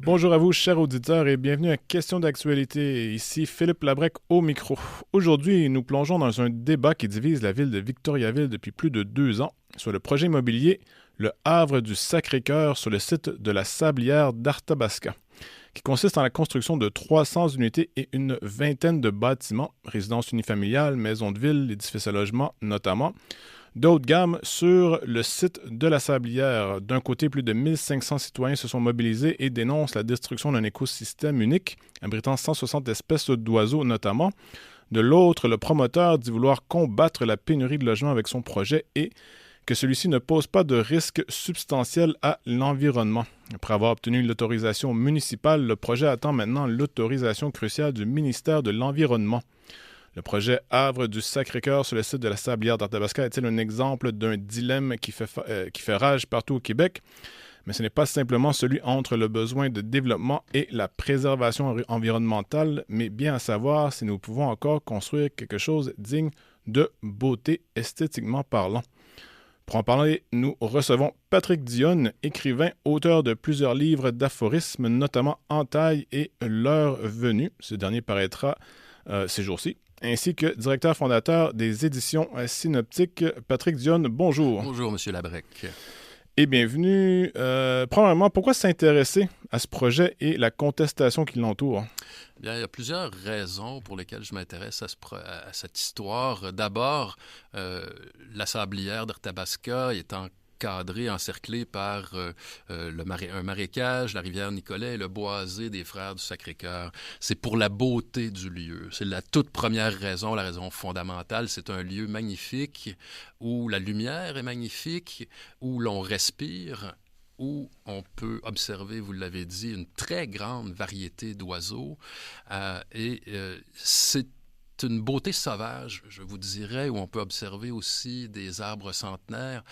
Bonjour à vous, chers auditeurs, et bienvenue à Question d'actualité. Ici Philippe Labrec au micro. Aujourd'hui, nous plongeons dans un débat qui divise la ville de Victoriaville depuis plus de 2 ans sur le projet immobilier Le Havre du Sacré-Cœur sur le site de la Sablière d'Arthabasca, qui consiste en la construction de 300 unités et une vingtaine de bâtiments, résidences unifamiliales, maisons de ville, édifices à logement notamment, de haut de gamme sur le site de la Sablière. D'un côté, plus de 1500 citoyens se sont mobilisés et dénoncent la destruction d'un écosystème unique, abritant 160 espèces d'oiseaux notamment. De l'autre, le promoteur dit vouloir combattre la pénurie de logements avec son projet et que celui-ci ne pose pas de risque substantiel à l'environnement. Après avoir obtenu l'autorisation municipale, le projet attend maintenant l'autorisation cruciale du ministère de l'Environnement. Le projet Havre du Sacré-Cœur sur le site de la Sablière d'Arthabasca est-il un exemple d'un dilemme qui fait rage partout au Québec? Mais ce n'est pas simplement celui entre le besoin de développement et la préservation environnementale, mais bien à savoir si nous pouvons encore construire quelque chose digne de beauté esthétiquement parlant. Pour en parler, nous recevons Patrick Dionne, écrivain, auteur de plusieurs livres d'aphorismes, notamment Entaille et L'heure venue. Ce dernier paraîtra ces jours-ci. Ainsi que directeur fondateur des éditions Synoptiques. Patrick Dionne, bonjour. Bonjour, M. Labrec. Et bienvenue. Premièrement, pourquoi s'intéresser à ce projet et la contestation qui l'entoure? Bien, il y a plusieurs raisons pour lesquelles je m'intéresse à cette histoire. D'abord, la Sablière d'Arthabasca étant encerclé par un marécage, la rivière Nicolet et le boisé des Frères du Sacré-Cœur. C'est pour la beauté du lieu. C'est la toute première raison, la raison fondamentale. C'est un lieu magnifique où la lumière est magnifique, où l'on respire, où on peut observer, vous l'avez dit, une très grande variété d'oiseaux. C'est une beauté sauvage, je vous dirais, où on peut observer aussi des arbres centenaires,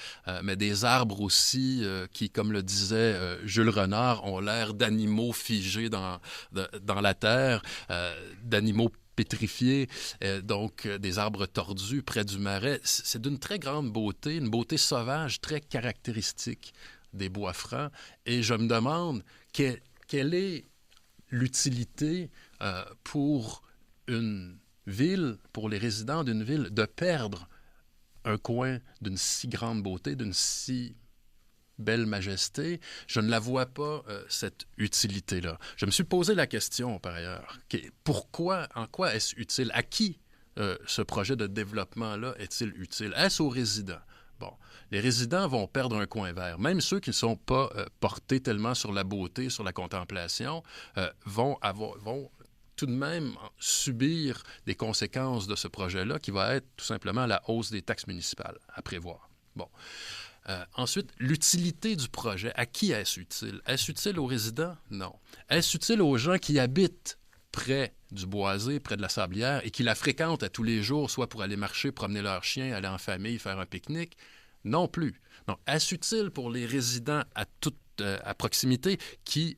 mais des arbres aussi qui, comme le disait Jules Renard, ont l'air d'animaux figés dans la terre, d'animaux pétrifiés, donc des arbres tordus près du marais. C'est d'une très grande beauté, une beauté sauvage très caractéristique des bois francs. Et je me demande quelle est l'utilité pour une ville, pour les résidents d'une ville, de perdre un coin d'une si grande beauté, d'une si belle majesté. Je ne la vois pas, cette utilité-là. Je me suis posé la question, par ailleurs. Pourquoi, en quoi est-ce utile? À qui ce projet de développement-là est-il utile? Est-ce aux résidents? Bon, les résidents vont perdre un coin vert. Même ceux qui ne sont pas portés tellement sur la beauté, sur la contemplation, vont tout de même subir des conséquences de ce projet-là qui va être tout simplement la hausse des taxes municipales à prévoir. Bon. Ensuite, l'utilité du projet. À qui est-ce utile? Est-ce utile aux résidents? Non. Est-ce utile aux gens qui habitent près du boisé, près de la Sablière, et qui la fréquentent à tous les jours, soit pour aller marcher, promener leurs chiens, aller en famille, faire un pique-nique? Non plus. Donc, est-ce utile pour les résidents à proximité qui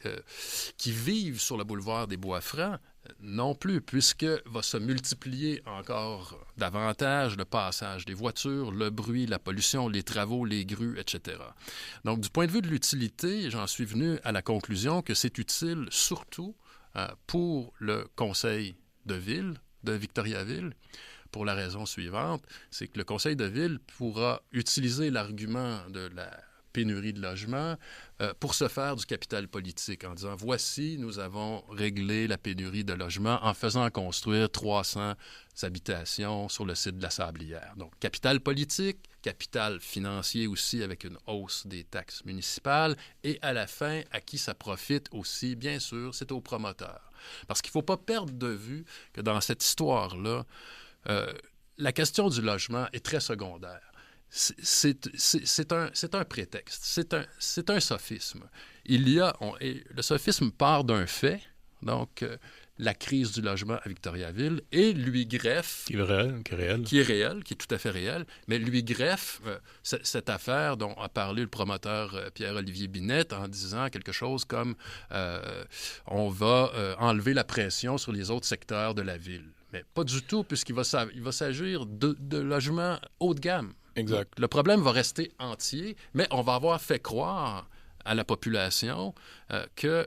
vivent sur le boulevard des Bois-Francs? Non plus, puisque va se multiplier encore davantage le passage des voitures, le bruit, la pollution, les travaux, les grues, etc. Donc, du point de vue de l'utilité, j'en suis venu à la conclusion que c'est utile surtout pour le conseil de ville de Victoriaville, pour la raison suivante, c'est que le conseil de ville pourra utiliser l'argument de la pénurie de logements pour se faire du capital politique en disant « Voici, nous avons réglé la pénurie de logements en faisant construire 300 habitations sur le site de la Sablière. » Donc, capital politique, capital financier aussi avec une hausse des taxes municipales et à la fin, à qui ça profite aussi, bien sûr, c'est aux promoteurs. Parce qu'il ne faut pas perdre de vue que dans cette histoire-là, la question du logement est très secondaire. C'est un prétexte, c'est un sophisme. Le sophisme part d'un fait, donc la crise du logement à Victoriaville, et lui greffe... Qui est réel. Qui est réel, qui est tout à fait réel, mais lui greffe cette affaire dont a parlé le promoteur Pierre-Olivier Binette en disant quelque chose comme on va enlever la pression sur les autres secteurs de la ville. Mais pas du tout, puisqu'il va s'agir de logements haut de gamme. Exact. Donc, le problème va rester entier, mais on va avoir fait croire à la population que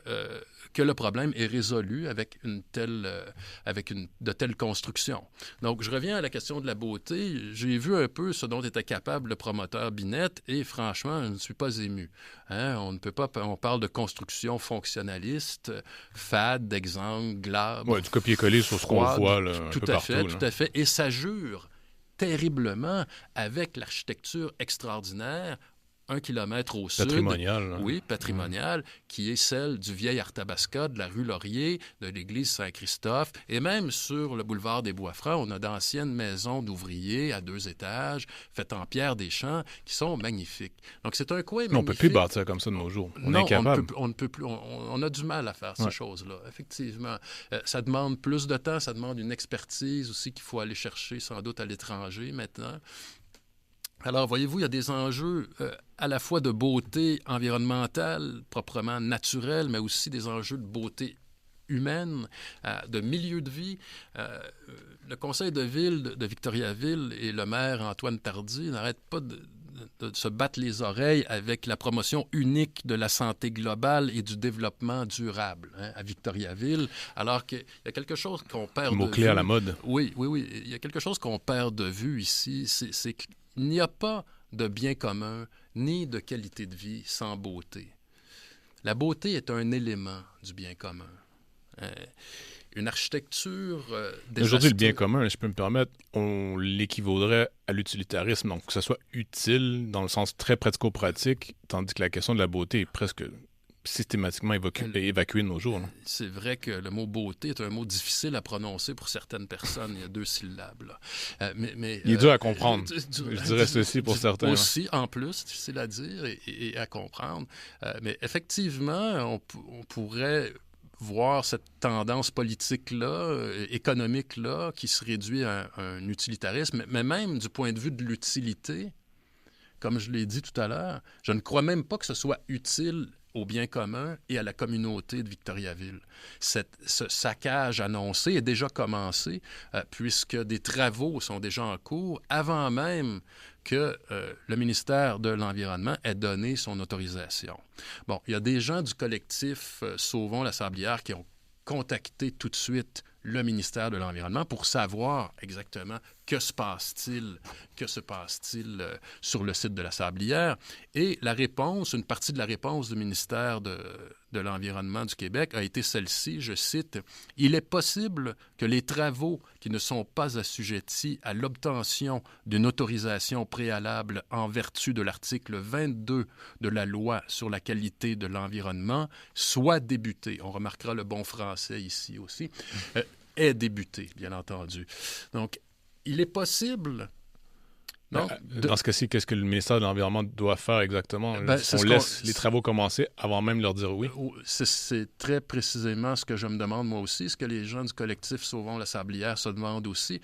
le problème est résolu avec de telles constructions. Donc, je reviens à la question de la beauté. J'ai vu un peu ce dont était capable le promoteur Binette et franchement, je ne suis pas ému. Hein? On parle de construction fonctionnaliste, fade, d'exemple, glabre. Oui, du copier-coller sur ce qu'on voit là, un peu partout. Tout à fait. Et ça jure terriblement avec l'architecture extraordinaire 1 kilomètre au sud. Patrimonial. Hein? Oui, patrimonial, qui est celle du vieil Arthabasca, de la rue Laurier, de l'église Saint-Christophe. Et même sur le boulevard des Bois-Francs, on a d'anciennes maisons d'ouvriers à 2 étages, faites en pierre des champs, qui sont magnifiques. Donc, c'est un coin magnifique. On ne peut plus bâtir comme ça de nos jours. On est incapable. On ne peut plus. On a du mal à faire ces choses-là, effectivement. Ça demande plus de temps, ça demande une expertise aussi qu'il faut aller chercher sans doute à l'étranger maintenant. Alors, voyez-vous, il y a des enjeux à la fois de beauté environnementale, proprement naturelle, mais aussi des enjeux de beauté humaine, de milieu de vie. Le conseil de ville de Victoriaville et le maire Antoine Tardy n'arrêtent pas de se battre les oreilles avec la promotion unique de la santé globale et du développement durable à Victoriaville, alors qu'il y a quelque chose qu'on perd de vue. Mot-clé à la mode. Oui. Il y a quelque chose qu'on perd de vue ici, c'est qu'il n'y a pas de bien commun ni de qualité de vie sans beauté. La beauté est un élément du bien commun. Une architecture Aujourd'hui, le bien commun, si je peux me permettre, on l'équivaudrait à l'utilitarisme, donc que ce soit utile dans le sens très pratico-pratique, tandis que la question de la beauté est presque systématiquement évacuée de nos jours. Non? C'est vrai que le mot beauté est un mot difficile à prononcer pour certaines personnes. Il y a 2 syllabes. Là. Il est dur à comprendre. Je dirais ceci pour certains. Aussi, en plus, difficile à dire et à comprendre. Mais effectivement, on pourrait voir cette tendance politique-là, économique-là, qui se réduit à un utilitarisme, mais même du point de vue de l'utilité, comme je l'ai dit tout à l'heure, je ne crois même pas que ce soit utile au bien commun et à la communauté de Victoriaville. Ce saccage annoncé est déjà commencé, puisque des travaux sont déjà en cours avant même que le ministère de l'Environnement ait donné son autorisation. Bon, il y a des gens du collectif Sauvons la Sablière qui ont contacté tout de suite le ministère de l'Environnement pour savoir exactement que se passe-t-il sur le site de la Sablière. Et la réponse, une partie de la réponse du ministère de l'Environnement du Québec a été celle-ci, je cite, « Il est possible que les travaux qui ne sont pas assujettis à l'obtention d'une autorisation préalable en vertu de l'article 22 de la loi sur la qualité de l'environnement soient débutés. » On remarquera le bon français ici aussi. Est débuté, bien entendu. Donc, il est possible... Dans ce cas-ci, qu'est-ce que le ministère de l'Environnement doit faire exactement? On laisse les travaux commencer avant même de leur dire oui? C'est très précisément ce que je me demande moi aussi, ce que les gens du collectif Sauvons la Sablière se demandent aussi.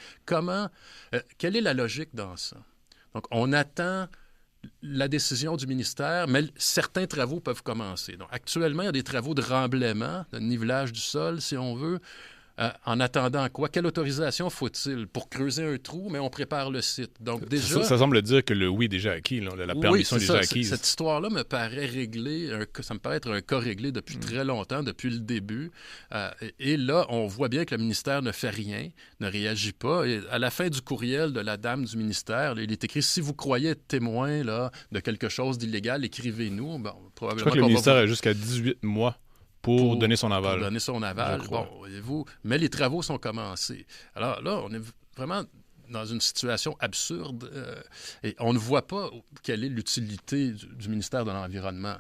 Quelle est la logique dans ça? Donc, on attend la décision du ministère, mais certains travaux peuvent commencer. Donc, actuellement, il y a des travaux de remblaiement, de nivelage du sol, si on veut. En attendant quoi? Quelle autorisation faut-il pour creuser un trou, mais on prépare le site? Donc déjà... Ça semble dire que le oui est déjà acquis, là, la permission est déjà acquise. Cette histoire-là me paraît réglée, ça me paraît être un cas réglé depuis très longtemps, depuis le début. Et là, on voit bien que le ministère ne fait rien, ne réagit pas. Et à la fin du courriel de la dame du ministère, là, il est écrit « Si vous croyez être témoin là, de quelque chose d'illégal, écrivez-nous. » Bon, probablement je crois que le ministère a jusqu'à 18 mois pour donner son aval. Pour donner son aval, bon, voyez-vous. Mais les travaux sont commencés. Alors là, on est vraiment dans une situation absurde et on ne voit pas quelle est l'utilité du ministère de l'Environnement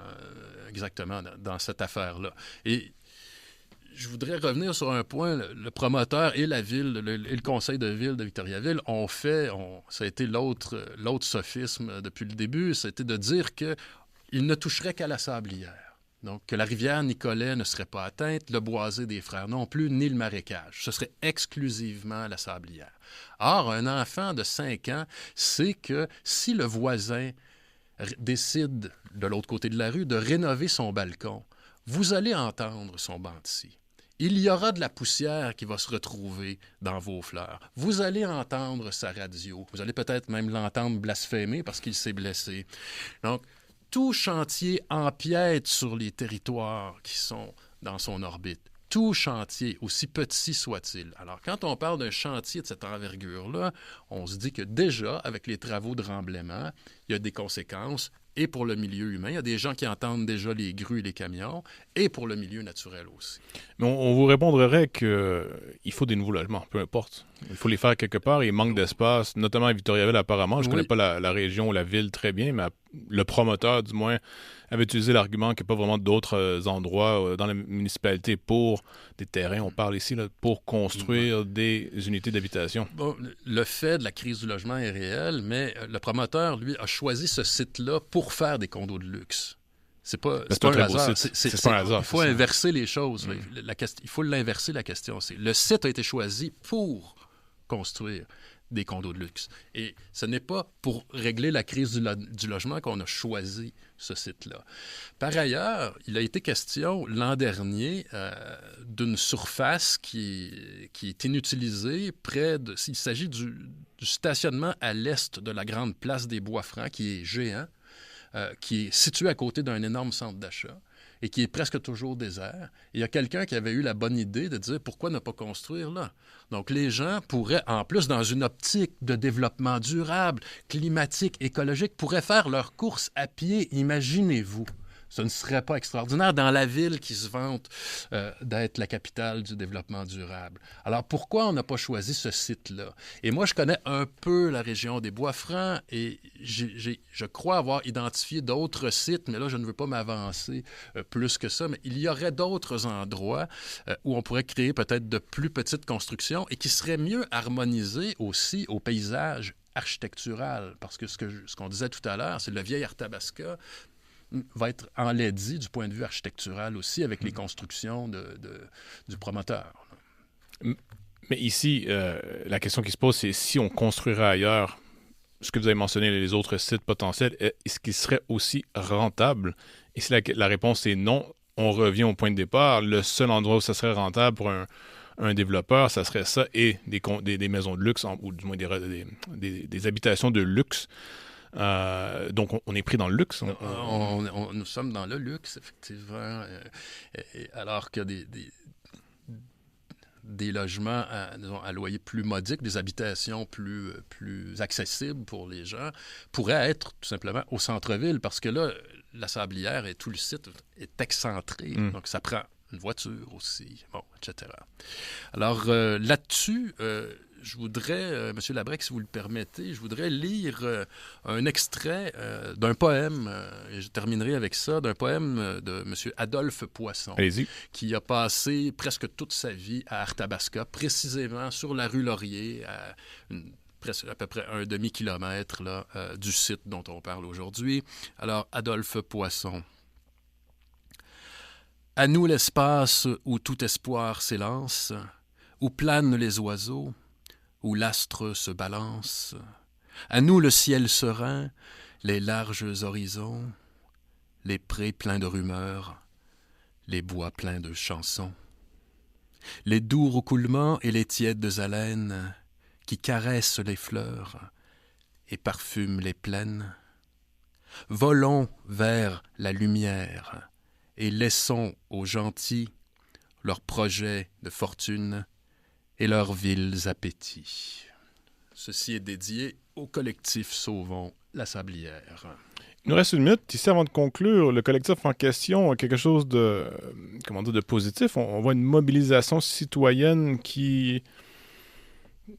exactement dans cette affaire-là. Et je voudrais revenir sur un point. Le promoteur et la ville, et le conseil de ville de Victoriaville ça a été l'autre sophisme depuis le début, c'était de dire qu'ils ne toucheraient qu'à la Sablière. Donc, que la rivière Nicolet ne serait pas atteinte, le boisé des Frères non plus, ni le marécage. Ce serait exclusivement la Sablière. Or, un enfant de 5 ans sait que si le voisin décide, de l'autre côté de la rue, de rénover son balcon, vous allez entendre son banc de scie. Il y aura de la poussière qui va se retrouver dans vos fleurs. Vous allez entendre sa radio. Vous allez peut-être même l'entendre blasphémer parce qu'il s'est blessé. Donc, tout chantier empiète sur les territoires qui sont dans son orbite. Tout chantier, aussi petit soit-il. Alors, quand on parle d'un chantier de cette envergure-là, on se dit que déjà, avec les travaux de remblaiement, il y a des conséquences, et pour le milieu humain. Il y a des gens qui entendent déjà les grues et les camions, et pour le milieu naturel aussi. Mais on vous répondrait qu'il faut des nouveaux logements, peu importe. Il faut les faire quelque part, il manque d'espace, notamment à Victoriaville apparemment. Je ne connais pas la région ou la ville très bien, mais le promoteur, du moins, avait utilisé l'argument qu'il n'y a pas vraiment d'autres endroits dans la municipalité pour des terrains, on parle ici, là, pour construire des unités d'habitation. Bon, le fait de la crise du logement est réel, mais le promoteur, lui, a choisi ce site-là pour faire des condos de luxe. C'est pas un hasard. C'est pas un hasard. Il faut inverser les choses. Il faut l'inverser, la question. Le site a été choisi pour construire des condos de luxe. Et ce n'est pas pour régler la crise du logement qu'on a choisi ce site-là. Par ailleurs, il a été question l'an dernier d'une surface qui est inutilisée il s'agit du stationnement à l'est de la grande place des Bois-Francs, qui est géant, qui est situé à côté d'un énorme centre d'achat et qui est presque toujours désert. Et il y a quelqu'un qui avait eu la bonne idée de dire pourquoi ne pas construire là? Donc les gens pourraient, en plus dans une optique de développement durable, climatique, écologique, pourraient faire leurs courses à pied, imaginez-vous. Ce ne serait pas extraordinaire dans la ville qui se vante d'être la capitale du développement durable. Alors, pourquoi on n'a pas choisi ce site-là? Et moi, je connais un peu la région des Bois-Francs et je crois avoir identifié d'autres sites, mais là, je ne veux pas m'avancer plus que ça, mais il y aurait d'autres endroits où on pourrait créer peut-être de plus petites constructions et qui seraient mieux harmonisées aussi au paysage architectural. Parce que ce qu'on disait tout à l'heure, c'est le vieil Arthabasca va être enlaidi du point de vue architectural aussi avec les constructions du promoteur. Mais ici, la question qui se pose, c'est si on construirait ailleurs, ce que vous avez mentionné, les autres sites potentiels, est-ce qu'ils seraient aussi rentables? Et si la réponse est non, on revient au point de départ. Le seul endroit où ça serait rentable pour un développeur, ça serait ça et des maisons de luxe, ou du moins des habitations de luxe. Donc, on est pris dans le luxe. Nous sommes dans le luxe, effectivement. Alors que des logements à loyer plus modique, des habitations plus accessibles pour les gens, pourraient être tout simplement au centre-ville, parce que là, la Sablière et tout le site est excentré. Donc, ça prend une voiture aussi, etc. Alors, là-dessus... je voudrais, M. Labrec, si vous le permettez, je voudrais lire un extrait d'un poème, et je terminerai avec ça, d'un poème de M. Adolphe Poisson, qui a passé presque toute sa vie à Arthabasca, précisément sur la rue Laurier, à peu près un demi-kilomètre là, du site dont on parle aujourd'hui. Alors, Adolphe Poisson. À nous l'espace où tout espoir s'élance, où planent les oiseaux, où l'astre se balance, à nous le ciel serein, les larges horizons, les prés pleins de rumeurs, les bois pleins de chansons, les doux roucoulements et les tièdes haleines qui caressent les fleurs et parfument les plaines. Volons vers la lumière et laissons aux gentils leurs projets de fortune et leurs vils appétits. Ceci est dédié au collectif Sauvons la Sablière. Il nous reste une minute. Ici, avant de conclure, le collectif en question a quelque chose de positif. On voit une mobilisation citoyenne qui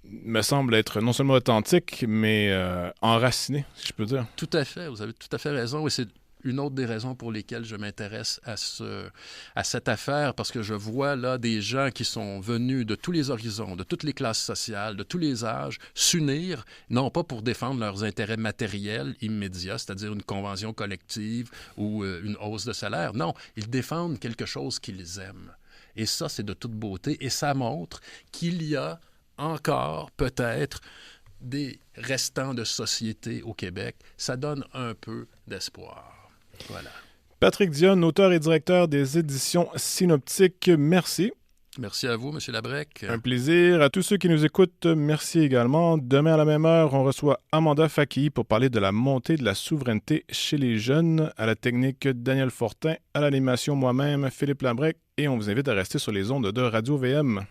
me semble être non seulement authentique, mais enracinée, si je peux dire. Tout à fait. Vous avez tout à fait raison. Et c'est une autre des raisons pour lesquelles je m'intéresse à cette affaire, parce que je vois là des gens qui sont venus de tous les horizons, de toutes les classes sociales, de tous les âges, s'unir, non pas pour défendre leurs intérêts matériels immédiats, c'est-à-dire une convention collective ou une hausse de salaire. Non, ils défendent quelque chose qu'ils aiment. Et ça, c'est de toute beauté. Et ça montre qu'il y a encore, peut-être, des restants de société au Québec. Ça donne un peu d'espoir. Voilà. Patrick Dionne, auteur et directeur des éditions Synoptiques, merci. Merci à vous, M. Labrec. Un plaisir. À tous ceux qui nous écoutent, merci également. Demain à la même heure, on reçoit Amanda Faki pour parler de la montée de la souveraineté chez les jeunes. À la technique, Daniel Fortin. À l'animation, moi-même, Philippe Labrec. Et on vous invite à rester sur les ondes de Radio VM.